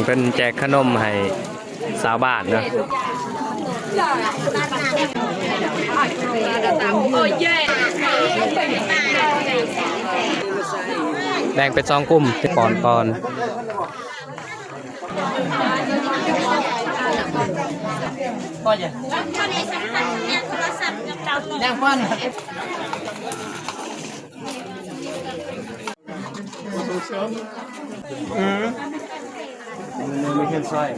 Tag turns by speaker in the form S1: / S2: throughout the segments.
S1: เป็นแจกขนมให้สาวบ้านเนาะแบ่งเป็น2 กลุ่มที่ก่อน
S2: ก็จะยังป้อนไม่เข้มซอย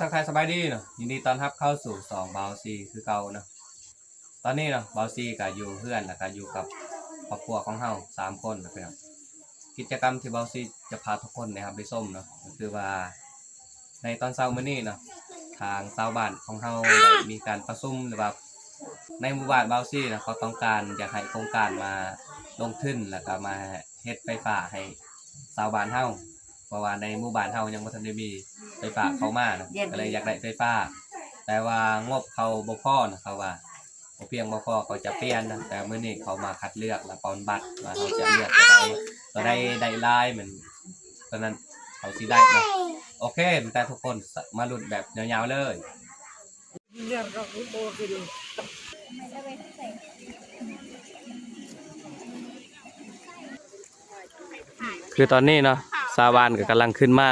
S1: ทักทายสบายดีเนาะยินดีต้อนรับเข้าสู่2บาวซีคือเก่าเนาะตอนนี้เนาะบาวซีก็อยู่เพื่อนแล้วก็อยู่กับครอบครัวของเฮา3 คนนะครับกิจกรรมที่บาวซีจะพาทุกคนนะครับไปส้มเนาะก็คือว่าในตอนเช้ามื้อนี้เนาะทางชาวบ้านของเฮาได้มีการประชุมหรือว่าในหมู่บ้านบาวซีนะเขาต้องการอยากให้โครงการมาลงทุนแล้วก็มาเฮ็ดไฟฟ้าให้ชาวบ้านเฮาเพราะว่าในหมู่บ้านเฮายังบ่ทันได้มีไฟฟ้าเข้ามานะก็เลยอยากได้ไฟฟ้าแต่ว่างบเขาบ่พอนะเขาว่าบ่เพียงบ่พอเขาจะเปลี่ยนนะแต่มื้อนี้เขามาคัดเลือกแล้วปอนบัตรว่าเขาจะเลือกตัวใดได้หลายเหมือนตอนนั้นเขาสิได้นะโอเคแต่ทุกคนมาลุ้นแบบยาวๆเลยคือตอนนี้เนาะชาวบ้านก็กำลังขึ้นมา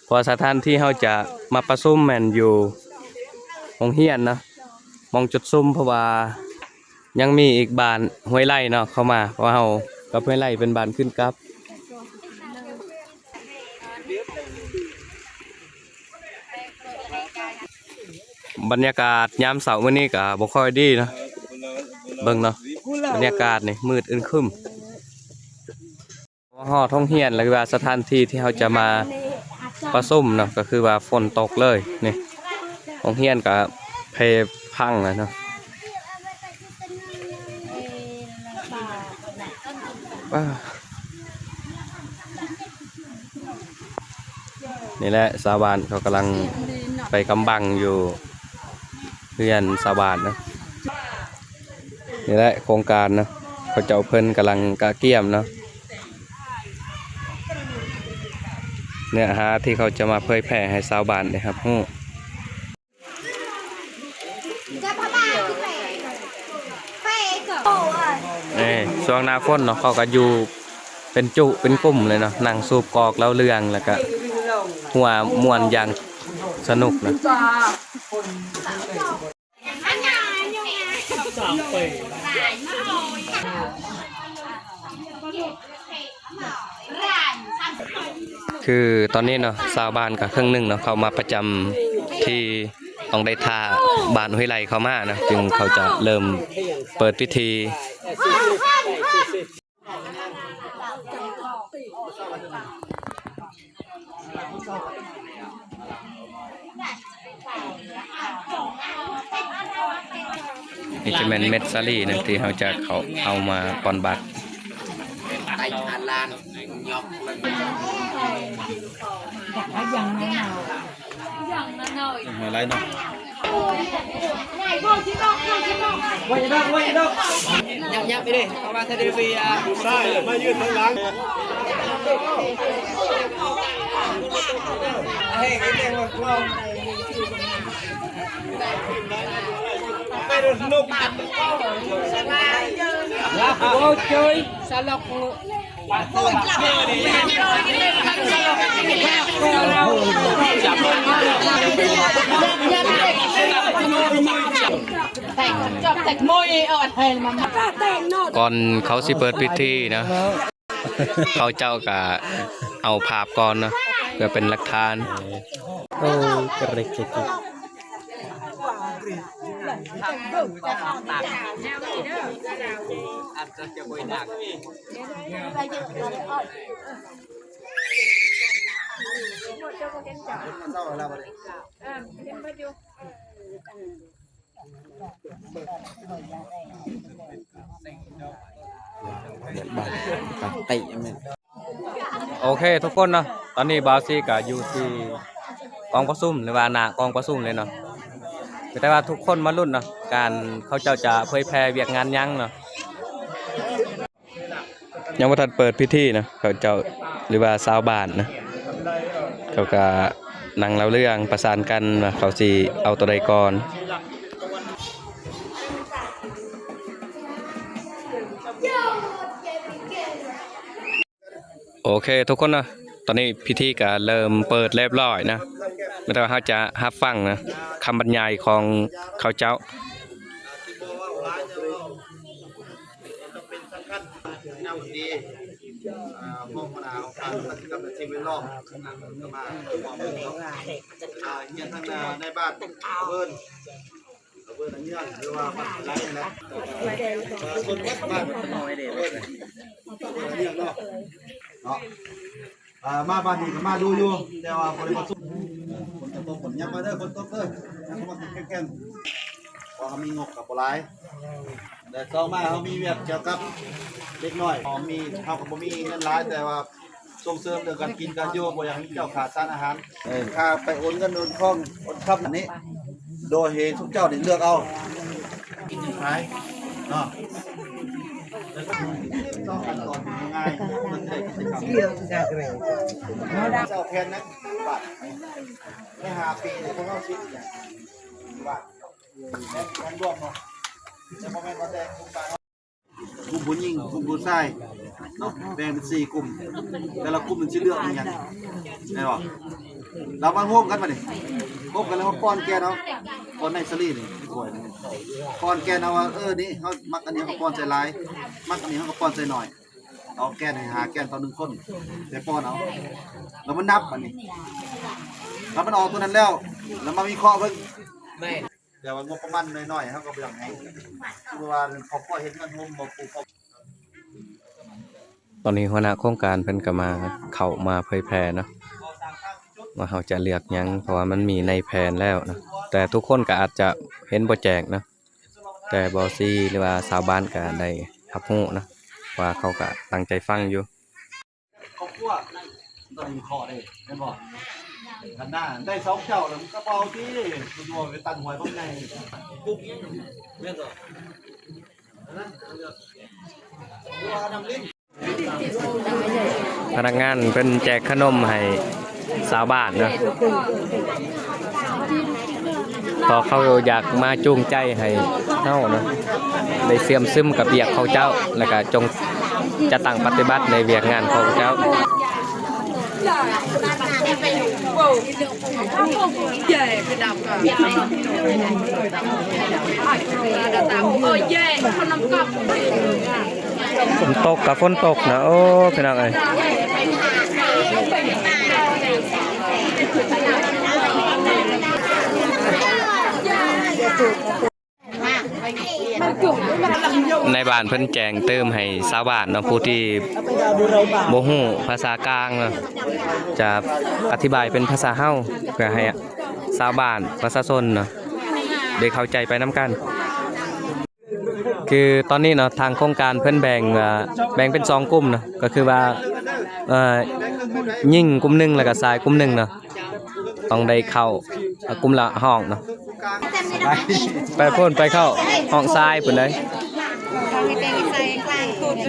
S1: เพราะสถานที่เขาจะมาประชุมแม่นอยู่โรงเรียนเนาะมองจุดซุ่มเพราะว่ายังมีอีกบ้านห้วยไร่เนาะเข้ามาเพราะเขากับห้วยไร่เป็นบ้านขึ้นกับบรรยากาศยามเสาร์มื้อนี้ก็บ่ค่อยดีเนาะเบิ่งเนาะบรรยากาศนี่มืดอึมครึมฮอดโรงเรียนแล้วก็ว่าสถานที่ที่เขาจะมาประชุมเนาะก็คือว่าฝนตกเลยนี่โรงเรียนก็เพพังแล้วเนาะนี่แหละชาวบ้านเขากำลังไปกำบังอยู่เรียนชาวบ้านนะนี่แหละโครงการนะเขาเจ้าเพิ่นกำลังกะเกี่ยมเนาะเนี่ยฮะที่เขาจะมาเผยแพร่ให้ชาวบ้านนะครับนี่ช่วงหน้าฝนเนาะเขาก็อยู่เป็นจุเป็นกลุ่มเลยเนาะนั่งสูบกอกแล้วเรื่องแล้วก็หัวม่วนอย่างสนุกนะคือตอนนี้เนาะชาวบ้านกับครึ่งหนึ่งเนาะเขามาประจำที่ต้องได้ท่าบ้านห้วยไร่เขามานะจึงเขาจะเริ่มเปิดพิธีนี่จะเป็นเม็ดซาลี่นะที่เขาจะเขาเอามาปอนบัตรไปหาลานยกอย่างนั้นอะไรเนาะยับไปดิเอามาเทเดฟีอ่ะใช่มายืนข้างหลังเฮ้ยเก่งมากเราไปดูสนุกโอ้ยสลับก่อนเขาสิเปิดพิธีนะเขาเจ้าก็เอาภาพก่อนนะเพื่อเป็นหลักฐานโอ้กระเรกจิตโอเคทุกคนเนาะตอนนี้บาวซี่ก็อยู่ที่กองประชุมหรือว่าหน้ากองประชุมเลยเนาะ แต่ว่าทุกคนมารุ่นเนาะการเขาเจ้าจะเผยแพร่เวียกงานยังเนาะยังบ่ทันเปิดพิธีนะเขาเจ้าหรือว่าชาวบ้านนะเขาก็นั่งเล่าเรื่องประสานกันว่าเขาสิเอาตัวใดก่อนโอเคทุกคนนะตอนนี้พิธีก็เริ่มเปิดเรียบร้อยนะไม่ต้องเขาจะรับฟังนะคำบรรยายของเขาเจ้า
S3: ห้องมะนาวการตัดสินกับทีมเป็นรอบก็มาบอกเฮียทางในบ้านเบิ้ลอันนี้หรือว่าบ้านไรนะคนบ้านไม่ได้เรียกเนาะมาบ้านนี้ก็มาดูอยู่แต่ว่าบริษัทคนจะตกคนยังมาเด้อคนตกเด้อยังมาแก่นพอเขามีงบกับปลายแต่ต่อมาเขามีเวียดเกี่ยวกับเล็กน้อยมีเขากับมีเงินร้ายแต่ว่าส่งเสริมเรื่องการกินการอยู่บ่อยากให้เจ้าขาดสารอาหารค่าไปโอนเงินโอนทองโอนคับอันนี้โดยเหตุทุกเจ้าเลือกเอากินสุดท้ายเนาะต้องกันก่อนง่ายมันได้กิจกรรมเจ้าแพนนะบาทไม่5 ปีเลยพวกเขาชิดอย่างบาทแพนรวมเนาะจะโมเมนต์ว่าแต่กลุ่มผู้หญิงกลุ่มผู้ชายเนาะแบ่งเป็น4 กลุ่มแต่ละกลุ่มมันชื่อเลือกอย่างไงหรอเรามาร่วมกันมาดิร่วมกันแล้วมาป้อนแกเนาะป้อนในสลีนี่สวยนะป้อนแกเนาะว่านี่เขามักอันนี้เขาป้อนใจร้ายมักอันนี้เขาก็ป้อนใจหน่อยเอาแกนหาแกนต่อ1 คนแต่ป้อนเอาแล้วมันนับอันนี้แล้วมันออกตัวนั้นแล้วมาวิเคราะห์เพิ่งเดี๋ยวงบประมาณน้อยๆเขาก็ไปอย่างไงคือว่าเขาก็เห็นเงินหุ้มบ่ปลูก
S1: ตอนนี้หัวหน้าโครงการเพิ่นก็มาเข้ามาเผยแพร่เนาะว่าเขาจะเลือกหยังเพราะว่ามันมีในแผนแล้วนะแต่ทุกคนก็อาจจะเห็นบ่แจกนะแต่บอซี่หรือว่าชาวบ้านก็ได้รับรู้นะว่าเขาก็ตั้งใจฟังอยู่
S3: ครอบครัวตอนนี้ขอได้แม่นบ่กันหน้าได้2 เจ้าแล้วมันก็เบาที่คุณบ่ไปตั้งหวยบ่ไงปุ๊บแม่นบ่
S1: พนักงานเพิ่นแจกขนมให้ชาวบ้านนะพอเขาอยากมาจูงใจให้เฮานะได้เสื่อมซึมกับเวียกเขาเจ้าแล้วก็จงจะตั้งปฏิบัติในเวียกงานของเจ้าฝนตกกับฝนตกนะโอ้พี่น้องเอ้ยในบ้านเพิ่นแจงเติมให้ชาวบ้านเนาะผู้ที่บ่ฮู้ภาษากลางเนาะจะอธิบายเป็นภาษาเฮาเพื่อให้ชาวบ้านประชาชนเนาะได้เข้าใจไปนํกันคือตอนนี้เนาะทางโครงการเพิ่นแบ่งเป็น2 กลุ่มเนาะก็คือว่ายิ่งกลุ่ม1แล้วก็ชายกลุ่ม1เนาะต้องได้เข้ากลุ่มละห้องเนาะไปพ่นไปเข้าห้องทรายปุ่นได้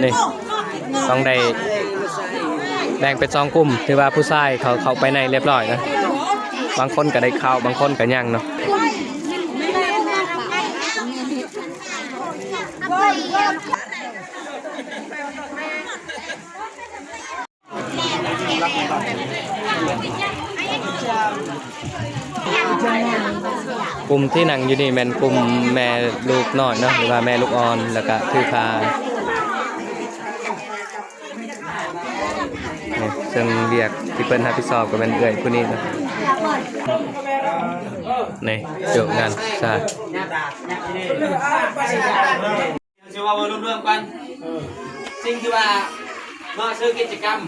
S1: นี่ต้องได้แบ่งเป็น2 กลุ่มคือว่าผู้ชายเขาไปในเรียบร้อยนะบางคนก็ได้เข้าบางคนก็ยังเนาะกลุ่มที่นั่งอยู่นี่แม่นกลุ่มแม่ลูกน้อยเนาะหรือว่าแม่ลูกอ่อนแล้วก็คือพาซึ่งเรียกที่เพิ่นรับผิดชอบก็เป็นเอื้อยผู้นี้นะนี่จบงานใช่
S2: สิว่าบ่รวมๆกันสิ่งที่ว่ามาซื้อกิจกรรม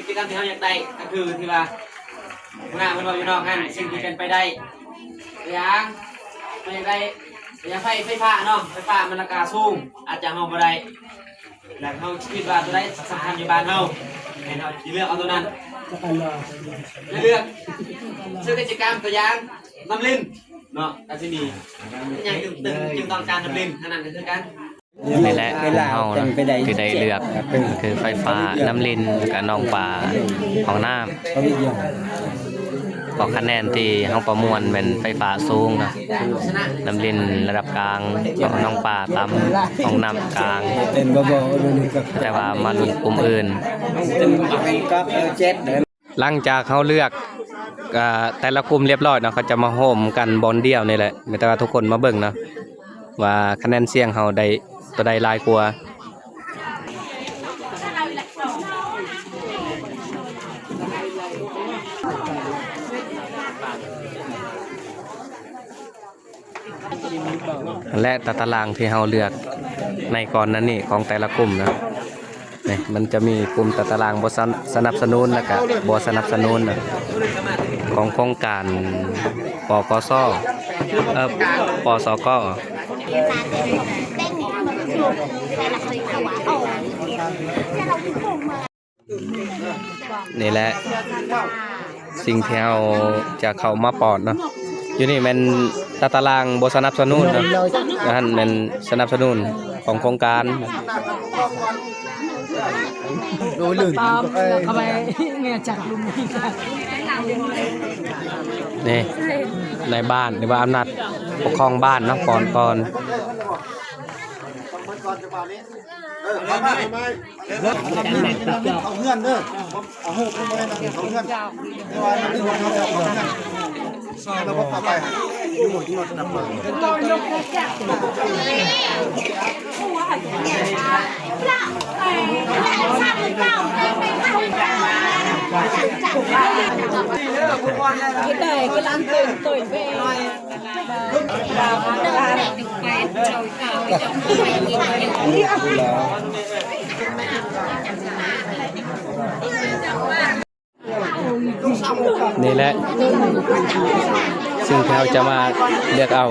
S2: ที่เฮาอยากได้ก็คือที่ว่าหัวหน้าเพิ่นว่าอยู่นอกนั้นสิ่งที่เป็นไปได้อย่างไม่ได้อย่างไฟฟ้าเนาะไฟฟ้ามันราคาสูงอาจจะเฮาบ่ได้แล้วเฮาคิดว่าตัวใดสำคัญอยู่บ้านเฮาให้เฮาสิเลือกเอาตัวนั้นเลือกซื้อกิจกรรมตัวอย่างน้ำลิ้น เนาะอาซินียังจึงต้องการดำเนินขนาดนั้นคือกัน
S1: นี่แหละของเฮานะที่ได้เลือกคือไฟฟ้าน้ำลินกับน้องปลาของน้ำของคะแนนที่เฮาประมวลเป็นไฟฟ้าสูงนะน้ำลินระดับกลางของน้องปลาต่ำของน้ำกลางแต่ว่ามาลุ้นกลุ่มอื่นหลังจากเขาเลือกแต่ละกลุ่มเรียบร้อยเนาะเขาจะมาโฮมกันบอลเดียวนี่แหละแต่ว่าทุกคนมาเบิ่งเนาะว่าคะแนนเสียงเขาได้ตัวใดหลายกว่าและตารางที่เราเลือกในก่อนนั้นนี่ของแต่ละกลุ่มนะนี่มันจะมีกลุ่มตารางบสนับสนุนแล้วก็บสนับสนุนนะของโครงการปกสปสกนี่แหละสิ่งที่เราจะเข้ามาปอดเนาะอยู่นี่มันตารางบสนับสนุนนะนั่นเป็นสนับสนุนของโครงการ
S4: โดยลื่นเข้าไปเมียจักลุงนี่ค่ะ
S1: นี่ในบ้านหรือว่าอำนาจปกครองบ้านเนาะก่อน
S3: เอาเงื่อนเด้อเอาหูขึ้นมาเลยนะเอาเงื่อนว่าที่ผมทำแบบนั้นแล้วก็พาไปที่หมดนับมา
S4: cái đời cái lan tuổi về
S1: นี่แหละซึ่งเขาจะมาเลือกเอา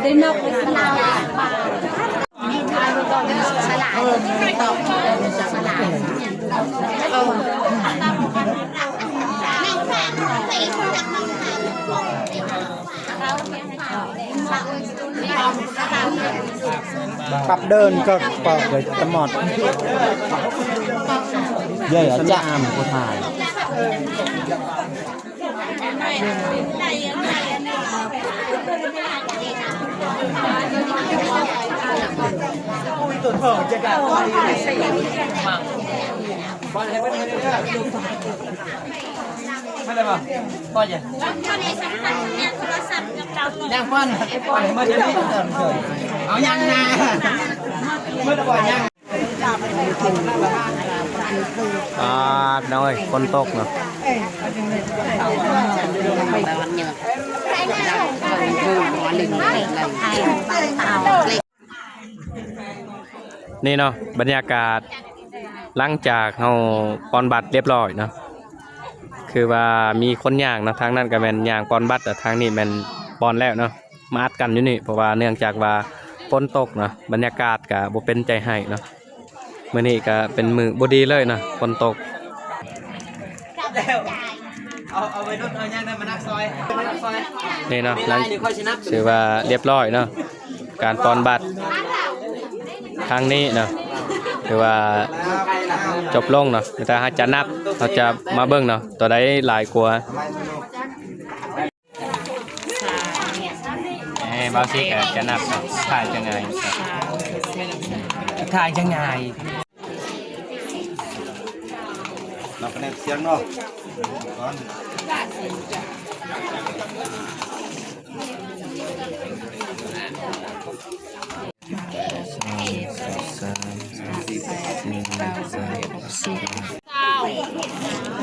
S4: ได้นกเลยสลายสลายตอบสลาย
S3: ปรับเดินก็ปรับเลยตมอดเยอะจ้ามผู้ถ่าย
S2: ไม่ได้ป่ะพ่อจะยังพ่อนมาจะนี่เอายังนาเมื่อตะก่อนยัง
S1: น้อยคนตกเนาะนี่เนาะบรรยากาศหลังจากเราปอนบัตรเรียบร้อยเนาะคือว่ามีคนย่างนะทางนั้นก็แม่นย่างปอนบัตรแต่ทางนี้แม่นปอนแล้วเนาะมาอัดกันอยู่นี่เพราะว่าเนื่องจากว่าฝนตกเนาะบรรยากาศก็บ่เป็นใจให้เนาะมื้อนี้ก็เป็นมื้อบ่ดีเลยเนาะฝนตก
S2: เอาไปรถเอาย่างได้มานักซอย
S1: นี่เนาะหลังถือว่าเรียบร้อยเนาะการปอนบัตรครั้งนี้เนาะถือว่าจบลงเนาะแต่ถ้าจะนับเราจะมาเบิ่งเนาะตัวใดหลายกว่าบางทีก็จะนับถ่ายยังไง
S3: เราคะแนนเสียงเนาะ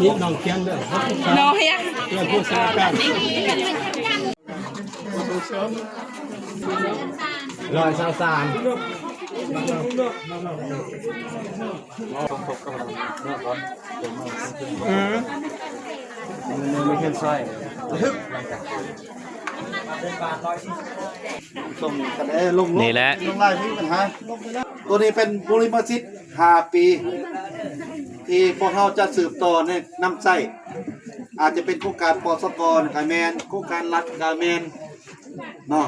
S4: นี่น้องเขียนด้วยน้องยังเรื่องผู้สารการ123
S3: ไม่เข้มใช่ส่งกันได้ลง
S1: นี่แหละ
S3: ลงไล่ไม่มีปัญหาตัวนี้เป็นบริมาซิต5 ปี ที่พวกเราจะสืบต่อในน้ำใจอาจจะเป็นโครงการปสกกาแมนโครงการรัฐกาแมนเนาะ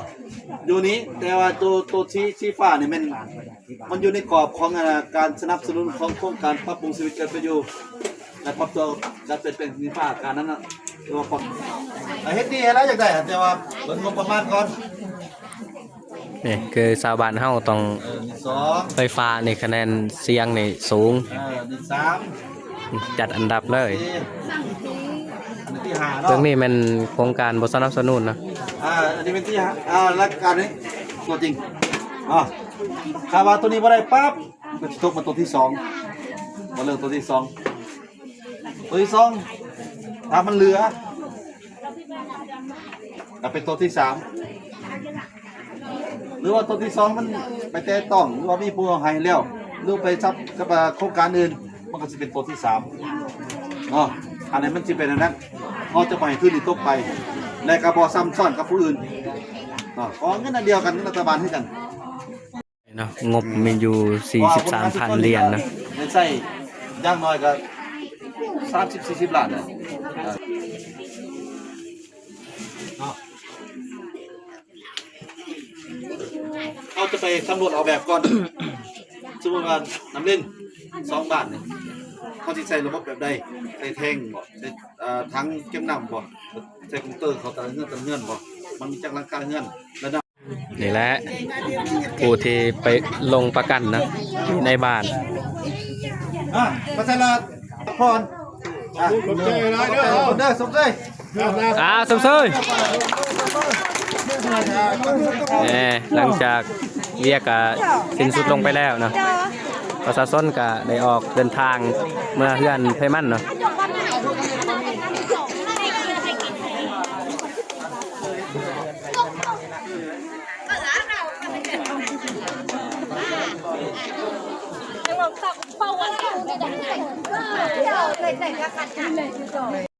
S3: อยู่นี้แต่ว่าตัวชี้ฟ้านี่มันอยู่ในกรอบของการสนับสนุนของโครงการปรับปรุงชีวิตการเป็นอยู่และปรับตัวการเป็นนิฟ้าการนั้นนะตัวปรับเฮ็ดดีแล้วอยากได้แต่ว่าเบิ่งงบประมาณก่อน
S1: นี่คือชาวบ้านเฮาต้อง
S3: นี่สอง
S1: ไฟฟ้านี่คะแนนเสียงนี่สูง
S3: นี่สาม
S1: จัดอันดับเลย
S3: นี่อันที่ห้า
S1: เรื่อง
S3: เนาะ
S1: นี้มันโครงการบ่สนับสนุนนะ
S3: อันนี้เป็นที่รายการนี้ตัวจริงคาว่าตัวนี้บ่ได้ปั๊บก็จะตกมาตัวที่สองมาเรื่องตัวที่สองถ้ามันเหลือก็เป็นตัวที่สามหรือว่าตัวที่สองมันไปแต่ต้องหรือว่ามีผู้เอาให้แล้วหรือไปซับกับโครงการอื่นมันก็จะเป็นตัวที่สามอันนี้มันจะเป็นอันนั้นเราจะปล่อยขึ้นอีกตกไปและกระบอกซ้ำซ้อนกับผู้อื่นขอเงินอันเดียวกันรัฐบาลให้กัน
S1: เนาะงบมีอยู่ 43,000 เหรียญนะ
S3: ในใส่ย่างน้อยก็30-40 ล้านเลยเราจะไปสำรวจเอาแบบก่อน สมมติว่าน้ำเล่น2 บาทเนี่ยเขาจะใส่ระบบแบบใดใส่แท่งบ่ใส่ทั้งเก็บน้ำบ่ใส่คอมพิวเตอร์เขาตัดเงื่อนบ่มันมีจักรราคาเงื่อนระดับ
S1: นี่แหละผู้ที่ไปลงประกันนะอยู่ในบ้าน
S3: มาใส่ละพรสมใจร้ายเด้อสมใจ
S1: สมเสยหลังจากเรียกสิ้นสุดลงไปแล้วเนาะประชาชนก็ได้ออกเดินทางเมื่อเฮือนไพมันเนาะ
S5: Pauan ka, hindi na. Dahil ka kanyan.